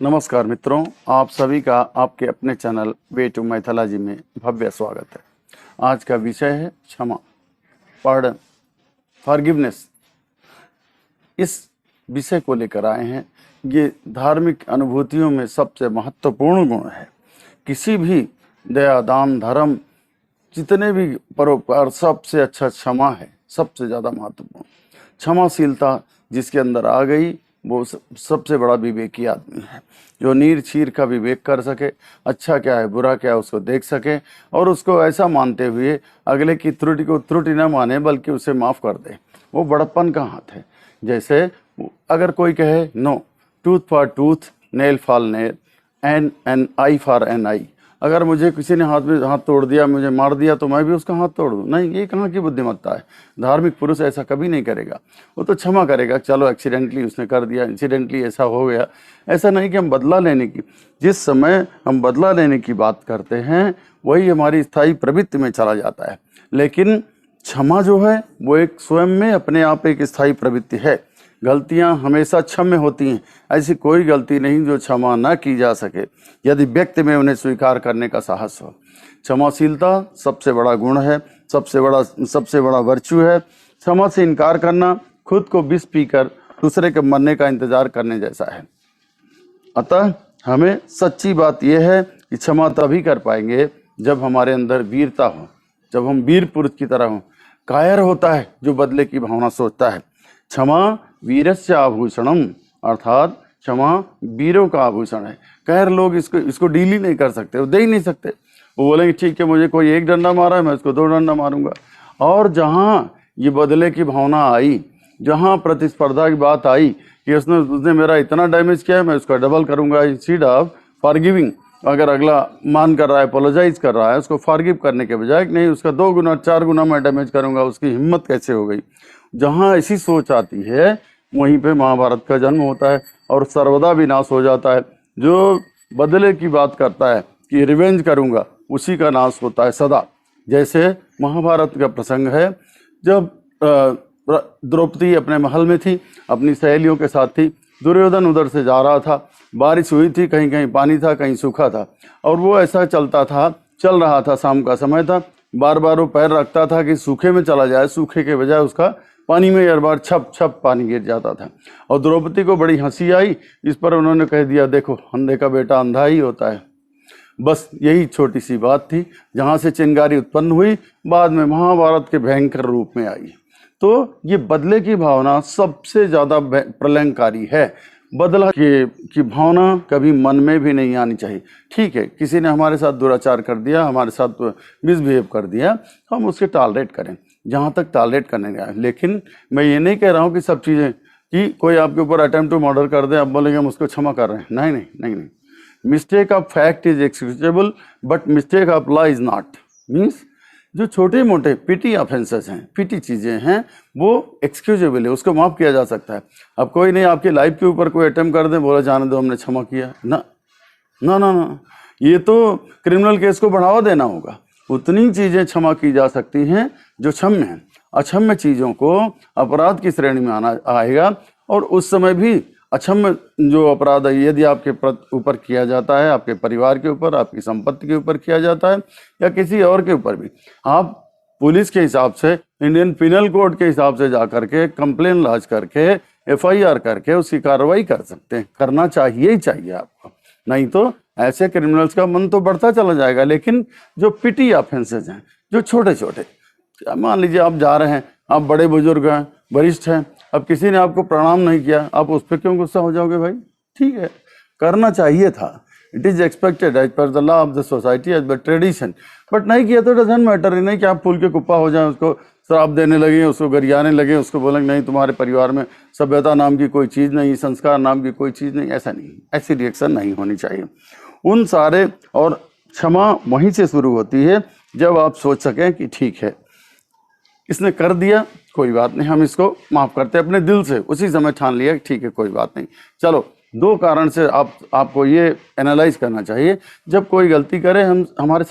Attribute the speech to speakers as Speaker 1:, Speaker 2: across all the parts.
Speaker 1: नमस्कार मित्रों, आप सभी का आपके अपने चैनल वे टू मैथोलॉजी में भव्य स्वागत है। आज का विषय है क्षमा, पार्डन, फॉरगिवनेस। इस विषय को लेकर आए हैं। ये धार्मिक अनुभूतियों में सबसे महत्वपूर्ण गुण है। किसी भी दया, दान, धर्म, जितने भी परोपकार, सबसे अच्छा क्षमा है, सबसे ज़्यादा महत्वपूर्ण। क्षमाशीलता जिसके अंदर आ गई वो सबसे बड़ा विवेकी आदमी है, जो नीर चीर का विवेक कर सके, अच्छा क्या है बुरा क्या है उसको देख सके और उसको ऐसा मानते हुए अगले की त्रुटि को त्रुटि न माने बल्कि उसे माफ़ कर दे। वो बड़प्पन का हाथ है। जैसे अगर कोई कहे no, tooth for tooth, nail for nail and an eye for an eye. अगर मुझे किसी ने हाथ तोड़ दिया, मुझे मार दिया, तो मैं भी उसका हाथ तोड़ दूं? नहीं, ये कहाँ की बुद्धिमत्ता है। धार्मिक पुरुष ऐसा कभी नहीं करेगा। वो तो क्षमा करेगा, चलो एक्सीडेंटली उसने कर दिया, इंसिडेंटली ऐसा हो गया। ऐसा नहीं कि हम बदला लेने की, जिस समय हम बदला लेने की बात करते हैं वही हमारी स्थायी प्रवृत्ति में चला जाता है। लेकिन क्षमा जो है वो एक स्वयं में अपने आप एक स्थायी प्रवृत्ति है। गलतियां हमेशा क्षम्य होती हैं। ऐसी कोई गलती नहीं जो क्षमा न की जा सके, यदि व्यक्ति में उन्हें स्वीकार करने का साहस हो। क्षमाशीलता सबसे बड़ा गुण है, सबसे बड़ा वर्च्यू है। क्षमा से इनकार करना खुद को विष पीकर दूसरे के मरने का इंतजार करने जैसा है। अतः हमें सच्ची बात यह है कि क्षमा तभी कर पाएंगे जब हमारे अंदर वीरता हो, जब हम वीर पुरुष की तरह हों। कायर होता है जो बदले की भावना सोचता है। क्षमा वीरस्य आभूषणम, अर्थात क्षमा वीरों का आभूषण है। कायर लोग इसको डील ही नहीं कर सकते, वो दे ही नहीं सकते। वो बोलेंगे ठीक है, मुझे कोई एक डंडा मारा है, मैं उसको 2 डंडा मारूंगा। और जहाँ ये बदले की भावना आई, जहाँ प्रतिस्पर्धा की बात आई कि उसने मेरा इतना डैमेज किया है, मैं उसका डबल करूंगा, इंस्टेड ऑफ फॉरगिविंग। अगर अगला मान कर रहा है, अपोलोजाइज कर रहा है, उसको फॉरगिव करने के बजाय नहीं उसका 2 गुना 4 गुना मैं डैमेज करूंगा, उसकी हिम्मत कैसे हो गई। जहाँ ऐसी सोच आती है वहीं पे महाभारत का जन्म होता है और सर्वदा विनाश हो जाता है। जो बदले की बात करता है कि रिवेंज करूंगा, उसी का नाश होता है सदा। जैसे महाभारत का प्रसंग है, जब द्रौपदी अपने महल में थी, अपनी सहेलियों के साथ थी। दुर्योधन उधर से जा रहा था, बारिश हुई थी, कहीं कहीं पानी था, कहीं सूखा था, और वो ऐसा चल रहा था, शाम का समय था। बार बार वो पैर रखता था कि सूखे में चला जाए, सूखे के बजाय उसका पानी में हर बार छप छप पानी गिर जाता था। और द्रौपदी को बड़ी हंसी आई। इस पर उन्होंने कह दिया, देखो अंधे का बेटा अंधा ही होता है। बस यही छोटी सी बात थी, जहाँ से चिंगारी उत्पन्न हुई, बाद में महाभारत के भयंकर रूप में आई। तो ये बदले की भावना सबसे ज़्यादा प्रलयंकारी है। बदला की भावना कभी मन में भी नहीं आनी चाहिए। ठीक है, किसी ने हमारे साथ दुराचार कर दिया, हमारे साथ मिसबिहेव कर दिया, हम उसके टॉलरेट करें जहाँ तक टॉलरेट करने गया। लेकिन मैं ये नहीं कह रहा हूँ कि सब चीज़ें, कि कोई आपके ऊपर अटेम्प्ट टू मर्डर कर दे, अब बोलेंगे हम उसको क्षमा कर रहे हैं। नहीं नहीं नहीं नहीं। Mistake of fact is excusable but mistake of law is not. Means जो छोटे मोटे पिटी ऑफेंसेस हैं, पिटी चीज़ें हैं, वो एक्सक्यूजेबल है, उसको माफ़ किया जा सकता है। अब कोई नहीं आपकी लाइफ के ऊपर कोई अटेम्प्ट कर दे, बोला जाने दो हमने क्षमा किया, ना ना ना ना, ये तो क्रिमिनल केस को बढ़ावा देना होगा। उतनी चीज़ें क्षमा की जा सकती हैं जो क्षम्य हैं। अक्षम्य चीज़ों को अपराध की श्रेणी में आना आएगा। और उस समय भी अक्षम्य जो अपराध है, यदि आपके ऊपर किया जाता है, आपके परिवार के ऊपर, आपकी संपत्ति के ऊपर किया जाता है, या किसी और के ऊपर भी, आप पुलिस के हिसाब से, इंडियन पिनल कोड के हिसाब से जा करके कंप्लेन लॉन्च करके FIR करके उसकी कार्रवाई कर सकते हैं। करना चाहिए ही चाहिए आपको, नहीं तो ऐसे क्रिमिनल्स का मन तो बढ़ता चला जाएगा। लेकिन जो पिटी ऑफेंसेज हैं, जो छोटे छोटे, मान लीजिए आप जा रहे हैं, आप बड़े बुजुर्ग हैं, वरिष्ठ हैं, अब किसी ने आपको प्रणाम नहीं किया, आप उस पर क्यों गुस्सा हो जाओगे भाई? ठीक है, करना चाहिए था, it is expected as per the law of the society, as per tradition, but नहीं किया तो डजंट मैटर। नहीं कि आप फूल के कुप्पा हो जाए, उसको श्राप देने लगे, उसको गरियाने लगे, उसको बोलेंगे नहीं तुम्हारे परिवार में सभ्यता नाम की कोई चीज़ नहीं, संस्कार नाम की कोई चीज़ नहीं। ऐसा नहीं, ऐसी रिएक्शन नहीं होनी चाहिए उन सारे। और क्षमा वहीं से शुरू होती है जब आप सोच सकें कि ठीक है, इसने कर दिया, कोई बात नहीं, हम इसको माफ़ करते हैं अपने दिल से। उसी समय ठान लिया कि ठीक है कोई बात नहीं। चलो, 2 कारण से आपको ये एनालाइज करना चाहिए। जब कोई गलती करे हमारे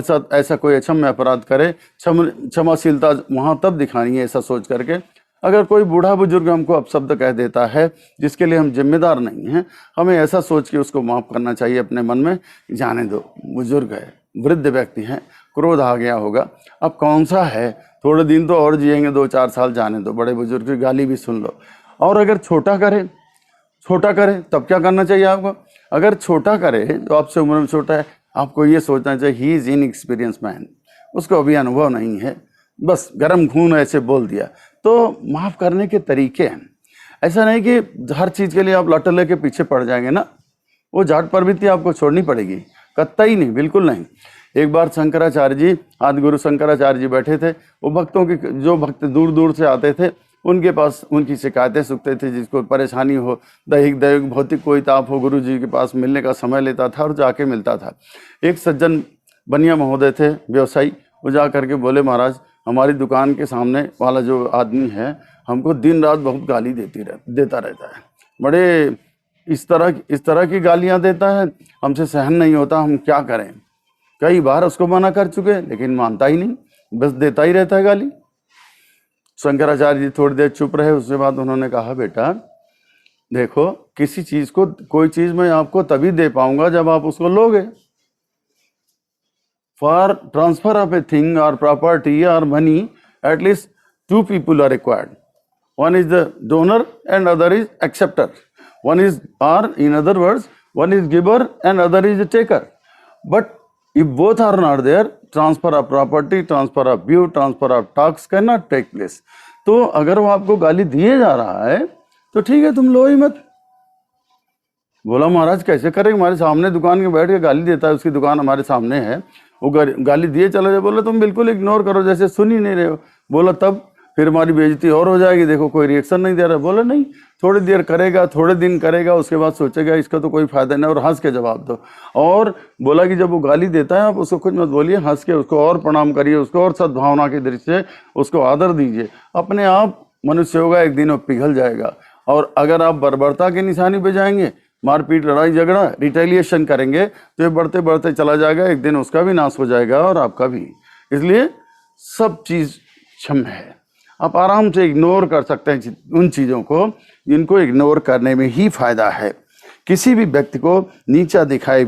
Speaker 1: साथ ऐसा कोई अक्षम्य अपराध करे, क्षमाशीलता वहाँ तब दिखानी है, ऐसा सोच करके अगर कोई बूढ़ा बुजुर्ग हमको अपशब्द कह देता है जिसके लिए हम जिम्मेदार नहीं हैं, हमें ऐसा सोच के उसको माफ़ करना चाहिए अपने मन में, जाने दो, बुजुर्ग है, वृद्ध व्यक्ति हैं, क्रोध आ गया होगा, अब कौन सा है, थोड़े दिन तो और जिएंगे, 2-4 साल, जाने दो, बड़े बुजुर्ग की गाली भी सुन लो। और अगर छोटा करे तब क्या करना चाहिए आपको? अगर छोटा करे, जो आपसे उम्र में छोटा है, आपको ये सोचना चाहिए ही इज़ इनएक्सपीरियंस मैन, उसको अभी अनुभव नहीं है, बस गर्म खून ऐसे बोल दिया। तो माफ़ करने के तरीके हैं, ऐसा नहीं कि हर चीज़ के लिए आप लट लेके पीछे पड़ जाएंगे ना, वो जाट प्रवृत्ति आपको छोड़नी पड़ेगी, कतई नहीं, बिल्कुल नहीं। एक बार शंकराचार्य जी, आदि गुरु शंकराचार्य जी बैठे थे, वो भक्तों की, जो भक्त दूर दूर से आते थे उनके पास उनकी शिकायतें सुनते थे, जिसको परेशानी हो, दैहिक भौतिक कोई ताप हो, गुरु जी के पास मिलने का समय लेता था और जाके मिलता था। एक सज्जन बनिया महोदय थे, व्यवसायी, वो जा करके बोले, महाराज हमारी दुकान के सामने वाला जो आदमी है हमको दिन रात बहुत गाली देता रहता है, बड़े इस तरह की गालियां देता है, हमसे सहन नहीं होता, हम क्या करें? कई बार उसको मना कर चुके लेकिन मानता ही नहीं, बस देता ही रहता है गाली। शंकराचार्य जी थोड़ी देर चुप रहे, उसके बाद उन्होंने कहा, बेटा देखो, किसी चीज को, कोई चीज मैं आपको तभी दे पाऊंगा जब आप उसको लोगे। For transfer of a thing और प्रॉपर्टी और money, at least 2 people are required. One is the donor and other is acceptor. One is, or in other words, one is giver and other is a taker. But if both are not there, transfer of property, transfer of view, transfer of talks cannot take place. तो अगर वो आपको गाली दिए जा रहा है तो ठीक है, तुम लो ही मत। बोला, महाराज कैसे करेंगे, हमारे सामने दुकान के बैठ के गाली देता है, उसकी दुकान हमारे सामने है, वो गाली दिए चले जाए। बोला, तुम बिल्कुल इग्नोर करो, जैसे सुन ही नहीं रहे हो। बोला, तब फिर हमारी बेइज्जती और हो जाएगी, देखो कोई रिएक्शन नहीं दे रहा। बोला, नहीं, थोड़ी देर करेगा, थोड़े दिन करेगा, उसके बाद सोचेगा इसका तो कोई फायदा नहीं, और हंस के जवाब दो। और बोला कि जब वो गाली देता है आप उसको कुछ मत बोलिए, हंस के उसको और प्रणाम करिए, उसको और सद्भावना की दृष्टि से उसको आदर दीजिए। अपने आप मनुष्य होगा, एक दिन वो पिघल जाएगा। और अगर आप बर्बरता की निशानी पे जाएंगे, मारपीट, लड़ाई झगड़ा, रिटेलिएशन करेंगे, तो ये बढ़ते बढ़ते चला जाएगा, एक दिन उसका भी नाश हो जाएगा और आपका भी। इसलिए सब चीज़ क्षम्य है, आप आराम से इग्नोर कर सकते हैं उन चीज़ों को जिनको इग्नोर करने में ही फायदा है। किसी भी व्यक्ति को नीचा दिखाए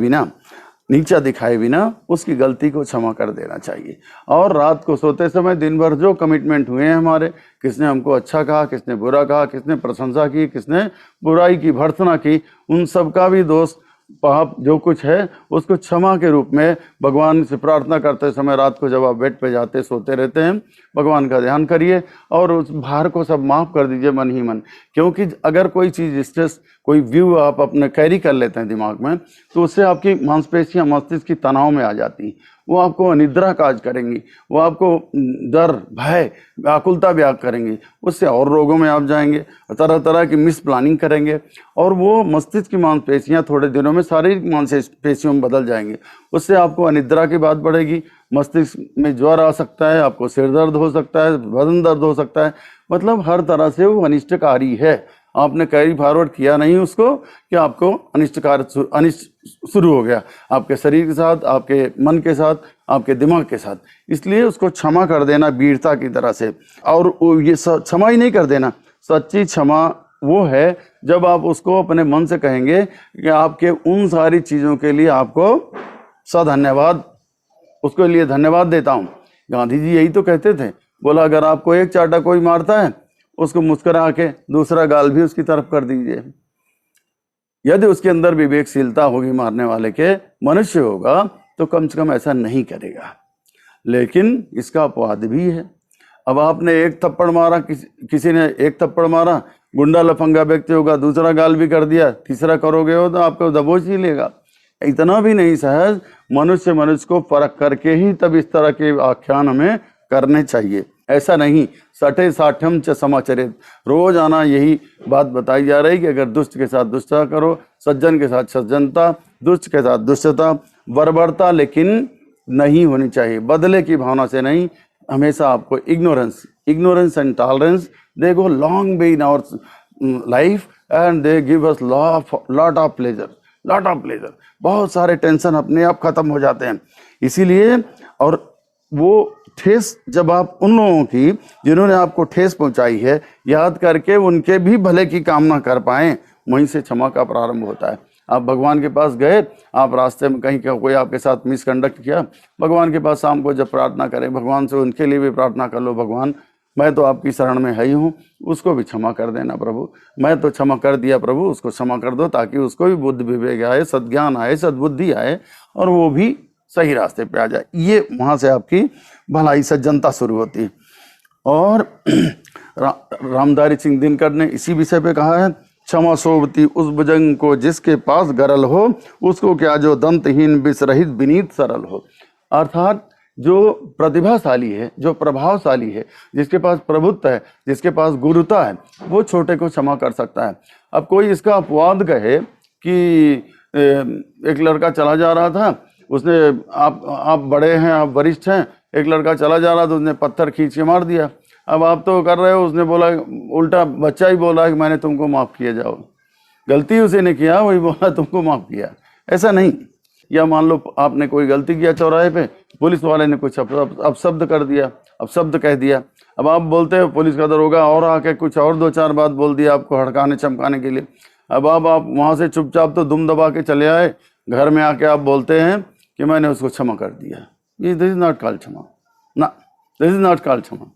Speaker 1: बिना उसकी गलती को क्षमा कर देना चाहिए। और रात को सोते समय दिन भर जो कमिटमेंट हुए हैं हमारे, किसने हमको अच्छा कहा, किसने बुरा कहा, किसने प्रशंसा की, किसने बुराई की, भर्त्सना की, उन सब का भी दोष, पाप जो कुछ है उसको क्षमा के रूप में भगवान से प्रार्थना करते समय, रात को जब आप बेड पे जाते सोते रहते हैं, भगवान का ध्यान करिए और उस भार को सब माफ़ कर दीजिए मन ही मन। क्योंकि अगर कोई चीज़, स्ट्रेस, कोई व्यू आप अपने कैरी कर लेते हैं दिमाग में, तो उससे आपकी मांसपेशियां मस्तिष्क की तनाव में आ जाती, वो आपको अनिद्रा काज करेंगी, वो आपको डर, भय, व्याकुलता व्याग करेंगी, उससे और रोगों में आप जाएंगे, तरह तरह की मिस प्लानिंग करेंगे, और वो मस्तिष्क की मांसपेशियां थोड़े दिनों में शारीरिक मांसपेशियों में बदल जाएंगे। उससे आपको अनिद्रा की बात बढ़ेगी, मस्तिष्क में ज्वर आ सकता है, आपको सिर दर्द हो सकता है, बदन दर्द हो सकता है, मतलब हर तरह से वो अनिष्टकारी है। आपने कैरी फॉरवर्ड किया नहीं उसको कि आपको अनिष्ट शुरू हो गया आपके शरीर के साथ, आपके मन के साथ, आपके दिमाग के साथ। इसलिए उसको क्षमा कर देना वीरता की तरह से। और ये क्षमा ही नहीं कर देना, सच्ची क्षमा वो है जब आप उसको अपने मन से कहेंगे कि आपके उन सारी चीज़ों के लिए आपको धन्यवाद, उसके लिए धन्यवाद देता हूँ। गांधी जी यही तो कहते थे, बोला अगर आपको एक चाटा कोई मारता है, उसको मुस्कुरा के दूसरा गाल भी उसकी तरफ कर दीजिए। यदि उसके अंदर विवेकशीलता होगी, मारने वाले के मनुष्य होगा, तो कम से कम ऐसा नहीं करेगा। लेकिन इसका अपवाद भी है। अब आपने एक थप्पड़ मारा, किसी ने एक थप्पड़ मारा, गुंडा लफंगा व्यक्ति होगा, दूसरा गाल भी कर दिया, तीसरा करोगे हो तो आपको दबोच ही लेगा। इतना भी नहीं सहज, मनुष्य को परख करके ही तब इस तरह के आख्यान हमें करने चाहिए। ऐसा नहीं सठे साठ्यम च समाचरित, रोज आना यही बात बताई जा रही कि अगर दुष्ट के साथ दुष्टता करो, सज्जन के साथ सज्जनता, दुष्ट के साथ दुष्टता, बर्बरता लेकिन नहीं होनी चाहिए, बदले की भावना से नहीं। हमेशा आपको ignorance and tolerance, they go long way in our life and they give us lot of pleasure. बहुत सारे टेंशन अपने आप खत्म हो जाते हैं। इसीलिए, और वो ठेस जब आप उन लोगों की जिन्होंने आपको ठेस पहुंचाई है याद करके उनके भी भले की कामना कर पाएं, वहीं से क्षमा का प्रारंभ होता है। आप भगवान के पास गए, आप रास्ते में कहीं कोई आपके साथ मिसकंडक्ट किया, भगवान के पास शाम को जब प्रार्थना करें, भगवान से उनके लिए भी प्रार्थना कर लो, भगवान मैं तो आपकी शरण में है ही हूँ, उसको भी क्षमा कर देना प्रभु। मैं तो क्षमा कर दिया प्रभु, उसको क्षमा कर दो, ताकि उसको भी बुद्धि विवेक आए, सद्ज्ञान आए, सद्बुद्धि आए और वो भी सही रास्ते पे आ जाए। ये वहाँ से आपकी भलाई सज्जनता शुरू होती है। और रामधारी सिंह दिनकर ने इसी विषय पे कहा है, क्षमा सोवती उस भुजंग को जिसके पास गरल हो, उसको क्या जो दंतहीन विषरहित विनीत सरल हो। अर्थात जो प्रतिभाशाली है, जो प्रभावशाली है, जिसके पास प्रभुत्व है, जिसके पास गुरुता है, वो छोटे को क्षमा कर सकता है। अब कोई इसका अपवाद कहे कि एक लड़का चला जा रहा था, उसने आप बड़े हैं, आप वरिष्ठ हैं, एक लड़का चला जा रहा था, उसने पत्थर खींच के मार दिया। अब आप तो कर रहे हो, उसने बोला, उल्टा बच्चा ही बोला कि मैंने तुमको माफ़ किया, जाओ, गलती उसी ने किया, वही बोला तुमको माफ़ किया। ऐसा नहीं। या मान लो आपने कोई गलती किया चौराहे पे, पुलिस वाले ने कुछ अपशब्द कर दिया, अपशब्द कह दिया, अब आप बोलते हो, पुलिस का दरोगा और आके कुछ और 2-4 बात बोल दिया आपको हड़काने चमकाने के लिए। अब आप वहाँ से चुपचाप तो दुम दबा के चले आए, घर में आके आप बोलते हैं कि मैंने उसको क्षमा कर दिया। ये दिस इज नॉट कॉल्ड क्षमा ना, दिस इज नॉट कॉल्ड क्षमा।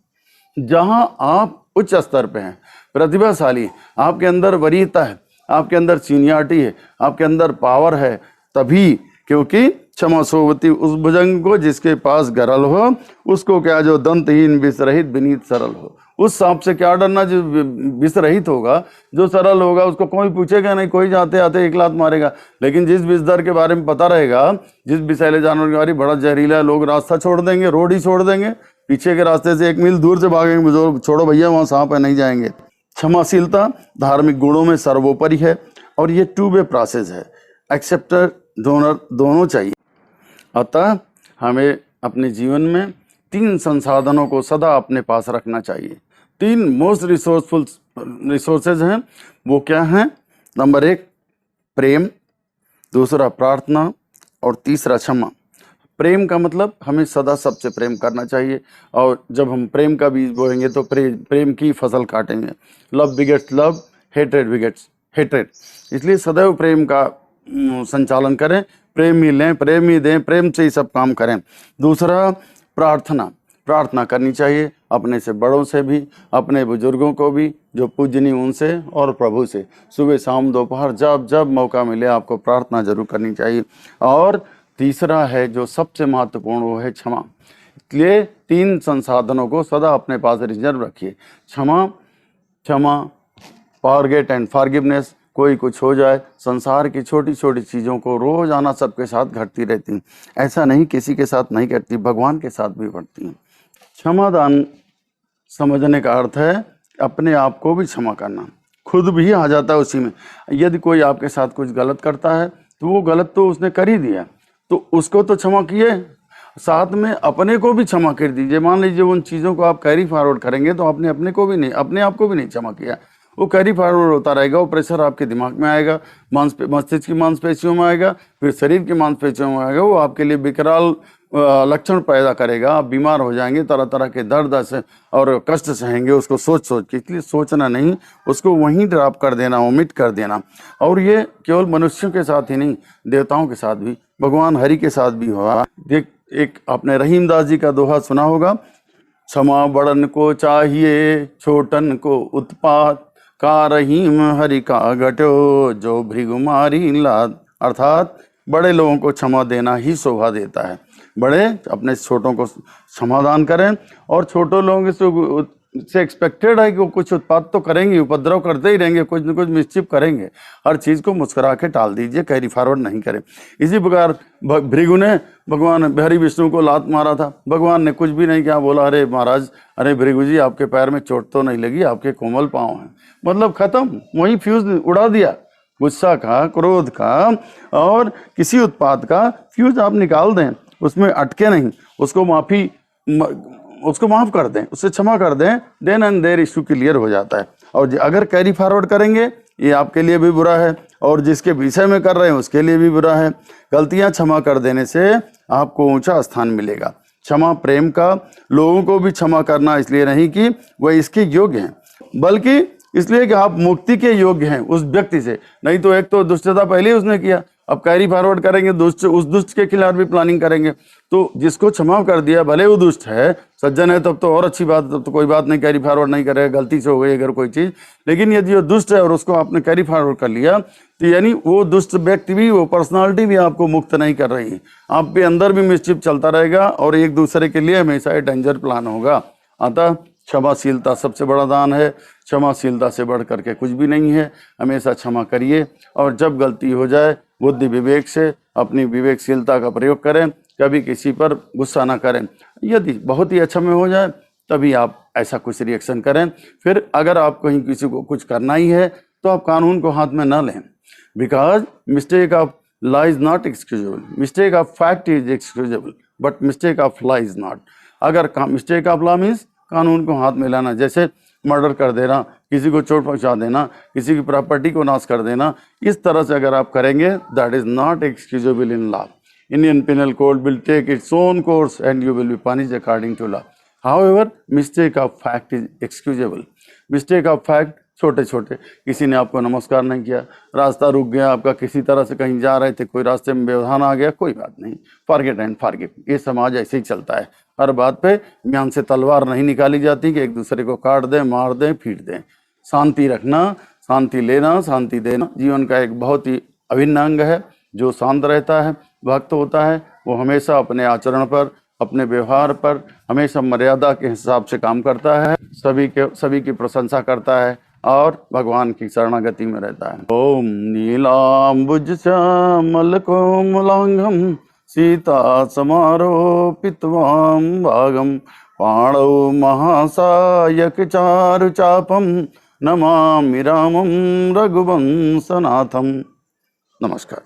Speaker 1: जहां आप उच्च स्तर पे हैं, प्रतिभाशाली, आपके अंदर वरीयता है, आपके अंदर सीनियरिटी है, आपके अंदर पावर है, तभी, क्योंकि क्षमा सोवती उस भुजंग को जिसके पास गरल हो, उसको क्या जो दंतहीन विषरहित विनीत सरल हो। उस सांप से क्या डरना जो विषरहित होगा, जो सरल होगा, उसको कोई पूछेगा नहीं, कोई जाते आते एक लात मारेगा। लेकिन जिस विषधर के बारे में पता रहेगा, जिस विषैले जानवर के बारे में बड़ा जहरीला है, लोग रास्ता छोड़ देंगे, रोड ही छोड़ देंगे, पीछे के रास्ते से 1 मील दूर से भागेंगे, छोड़ो भैया वहाँ सांप है, नहीं जाएंगे। क्षमाशीलता धार्मिक गुणों में सर्वोपरि है और ये 2 वे प्रोसेस है, एक्सेप्टर डोनर दोनों चाहिए। अतः हमें अपने जीवन में 3 संसाधनों को सदा अपने पास रखना चाहिए। 3 मोस्ट रिसोर्सफुल रिसोर्सेज हैं। वो क्या हैं? नंबर 1 प्रेम, दूसरा प्रार्थना और तीसरा क्षमा। प्रेम का मतलब हमें सदा सबसे प्रेम करना चाहिए, और जब हम प्रेम का बीज बोएंगे तो प्रेम की फसल काटेंगे। Love begets love, hatred begets hatred. इसलिए सदैव प्रेम का संचालन करें, प्रेम ही लें, प्रेम ही दें, प्रेम से ही सब काम करें। दूसरा प्रार्थना करनी चाहिए, अपने से बड़ों से भी, अपने बुजुर्गों को भी, जो पूजनीय उनसे और प्रभु से। सुबह शाम दोपहर जब जब मौका मिले आपको प्रार्थना जरूर करनी चाहिए। और तीसरा है जो सबसे महत्वपूर्ण, वो है क्षमा। इसलिए 3 संसाधनों को सदा अपने पास रिजर्व रखिए। क्षमा, फॉरगेट एंड फॉरगिवनेस। कोई कुछ हो जाए, संसार की छोटी छोटी चीज़ों को रोजाना सबके साथ घटती रहती हैं। ऐसा नहीं किसी के साथ नहीं घटती, भगवान के साथ भी घटती हैं। क्षमादान समझने का अर्थ है अपने आप को भी क्षमा करना, खुद भी आ जाता है उसी में। यदि कोई आपके साथ कुछ गलत करता है तो वो गलत तो उसने कर ही दिया, तो उसको तो क्षमा किए, साथ में अपने को भी क्षमा कर दीजिए। मान लीजिए उन चीज़ों को आप कैरी फॉरवर्ड करेंगे तो आपने अपने आप को भी नहीं क्षमा किया, वो कैरी फॉरवर्ड होता रहेगा। वो प्रेशर आपके दिमाग में आएगा, मस्तिष्क की मांसपेशियों में आएगा, फिर शरीर की मांसपेशियों में आएगा। वो आपके लिए विकराल लक्षण पैदा करेगा, आप बीमार हो जाएंगे, तरह तरह के दर्द से और कष्ट सहेंगे उसको सोच के। इसलिए सोचना नहीं, उसको वहीं ड्रॉप कर देना, ओमिट कर देना। और ये केवल मनुष्यों के साथ ही नहीं, देवताओं के साथ भी, भगवान हरि के साथ भी हुआ। एक आपने रहीमदास जी का दोहा सुना होगा, क्षमा बड़न को चाहिए, छोटन को उत्पात, का रहीम हरि का घटो, जो भृगुमारी लाद। अर्थात बड़े लोगों को क्षमा देना ही शोभा देता है। बड़े अपने छोटों को क्षमादान करें, और छोटों लोगों से एक्सपेक्टेड है कि वो कुछ उत्पात तो करेंगे, उपद्रव करते ही रहेंगे, कुछ न कुछ मिसचिप करेंगे। हर चीज़ को मुस्कुरा के टाल दीजिए, कैरी फॉरवर्ड नहीं करें। इसी प्रकार भृगु ने भगवान हरि विष्णु को लात मारा था, भगवान ने कुछ भी नहीं किया, बोला अरे महाराज, अरे भृगु जी आपके पैर में चोट तो नहीं लगी, आपके कोमल पाँव हैं। मतलब खत्म, वहीं फ्यूज उड़ा दिया। गुस्सा का, क्रोध का और किसी उत्पाद का फ्यूज आप निकाल दें, उसमें अटके नहीं, उसको माफ़ कर दें, उससे क्षमा कर दें, then and there issue clear हो जाता है। और अगर कैरी फॉरवर्ड करेंगे, ये आपके लिए भी बुरा है और जिसके विषय में कर रहे हैं उसके लिए भी बुरा है। गलतियां क्षमा कर देने से आपको ऊंचा स्थान मिलेगा। क्षमा प्रेम का, लोगों को भी क्षमा करना इसलिए नहीं कि वह इसके योग्य हैं, बल्कि इसलिए कि आप मुक्ति के योग्य हैं उस व्यक्ति से। नहीं तो एक तो दुष्टता पहले ही उसने किया, अब कैरी फॉरवर्ड करेंगे दुष्ट, उस दुष्ट के खिलाफ भी प्लानिंग करेंगे। तो जिसको क्षमा कर दिया, भले वो दुष्ट है, सज्जन है तब तो और अच्छी बात, तब तो कोई बात नहीं, कैरी फॉरवर्ड नहीं करेगा, गलती से हो गई अगर कोई चीज़। लेकिन यदि वो दुष्ट है और उसको आपने कैरी फॉरवर्ड कर लिया, तो यानी वो दुष्ट व्यक्ति भी, वो पर्सनालिटी भी आपको मुक्त नहीं कर रही है, आप पे अंदर भी मिसचिफ चलता रहेगा और एक दूसरे के लिए हमेशा ये डेंजर प्लान होगा। अतः क्षमाशीलता सबसे बड़ा दान है, क्षमाशीलता से बढ़ करके कुछ भी नहीं है। हमेशा क्षमा करिए और जब गलती हो जाए बुद्धि विवेक से अपनी विवेकशीलता का प्रयोग करें, कभी किसी पर गुस्सा ना करें। यदि बहुत ही अक्षम हो जाए तभी आप ऐसा कुछ रिएक्शन करें। फिर अगर आप कहीं किसी को कुछ करना ही है तो आप कानून को हाथ में न लें, because mistake of law is not excusable, mistake of fact is excusable but mistake of law is not. अगर मिस्टेक ऑफ लॉ मीन्स कानून को हाथ में लाना, जैसे मर्डर कर देना, किसी को चोट पहुंचा देना, किसी की प्रॉपर्टी को नाश कर देना, इस तरह से अगर आप करेंगे that is not excusable in law. Indian penal code will take its own course and you will be punished according to law. However mistake of fact is excusable. Mistake of fact छोटे छोटे, किसी ने आपको नमस्कार नहीं किया, रास्ता रुक गया आपका, किसी तरह से कहीं जा रहे थे, कोई रास्ते में व्यवधान आ गया, कोई बात नहीं, फॉरगेट एंड फॉरगिव। ये समाज ऐसे ही चलता है, हर बात पे म्यान से तलवार नहीं निकाली जाती कि एक दूसरे को काट दें, मार दें, पीट दें। शांति रखना, शांति लेना, शांति देना जीवन का एक बहुत ही अभिन्न अंग है। जो शांत रहता है, भक्त होता है, वो हमेशा अपने आचरण पर, अपने व्यवहार पर हमेशा मर्यादा के हिसाब से काम करता है, सभी की प्रशंसा करता है और भगवान की शरणागति में रहता है। ओम नीलांबुज श्यामल कोमलांगम सीता समारोपितवाम भागम पाणौ महासायक चारु चापम नमामि रामं रघुवंशनाथम। नमस्कार।